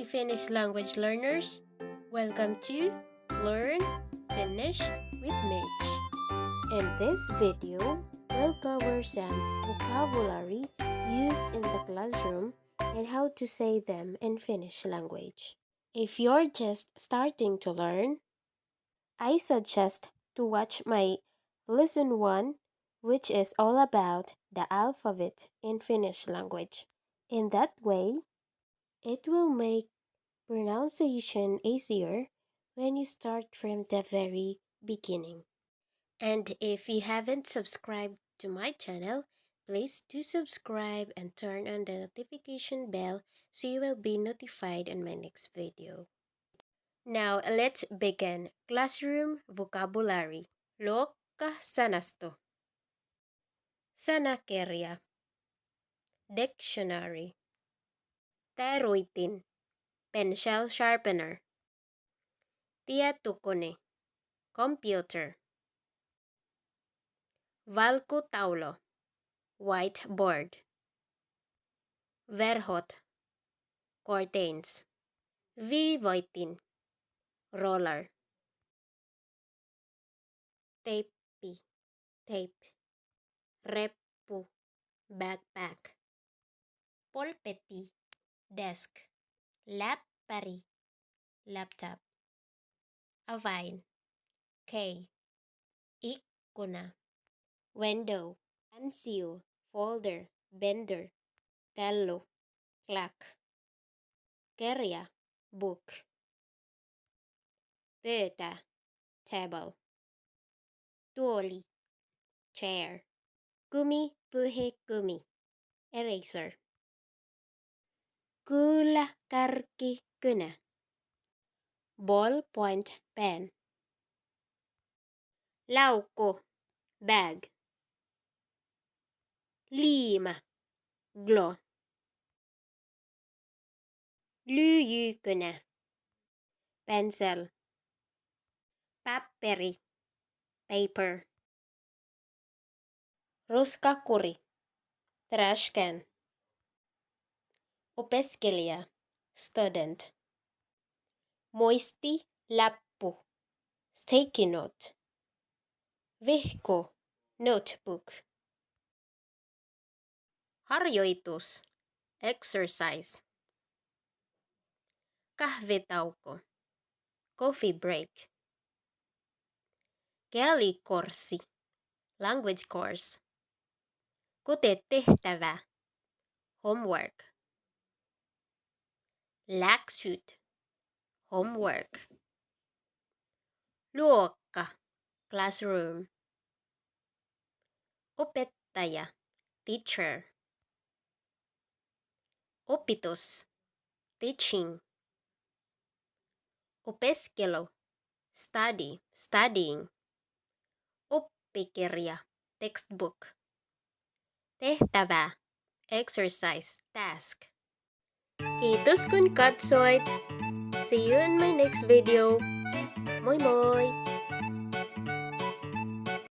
Hi Finnish language learners! Welcome to Learn Finnish with Mitch. In this video, we'll cover some vocabulary used in the classroom and how to say them in Finnish language. If you're just starting to learn, I suggest to watch my Lesson 1, which is all about the alphabet in Finnish language. In that way, it will make pronunciation easier when you start from the very beginning. And if you haven't subscribed to my channel, please do subscribe and turn on the notification bell so you will be notified on my next video. Now let's begin. Classroom vocabulary. Luokkasanasto. Sanakirja. Dictionary. Teruitin. Pencil sharpener. Tietokone. Computer. Valkotaulo. Whiteboard. Verhot. Curtains. Vivoitin. Roller. Teipi. Tape. Reppu. Backpack. Polpetti. Desk. Läppäri. Laptop. Avain. Key. Ikkuna. Window. Pencil. Folder. Bender. Kello. Clock. Kirja. Book. Pöytä. Table. Tuoli. Chair. Kumipyhikumi. Eraser. Kuulakarkkikynä. Ballpoint pen. Laukku. Bag. Liima. Glue. Lyijykynä. Pencil. Papperi. Paper. Roskakuri. Trash can. Opiskelija. Student. Muistilappu. Sticky note. Vihko. Notebook. Harjoitus. Exercise. Kahvitauko. Coffee break. Kielikurssi. Language course. Kotetehtävä. Homework. Läksyt. Homework. Luokka. Classroom. Opettaja. Teacher. Opitus. Teaching. Opiskelu. Study. Studying. Oppikirja. Textbook. Tehtävä. Exercise. Task. Kiitos kun katsoit. See you in my next video. Moi moi!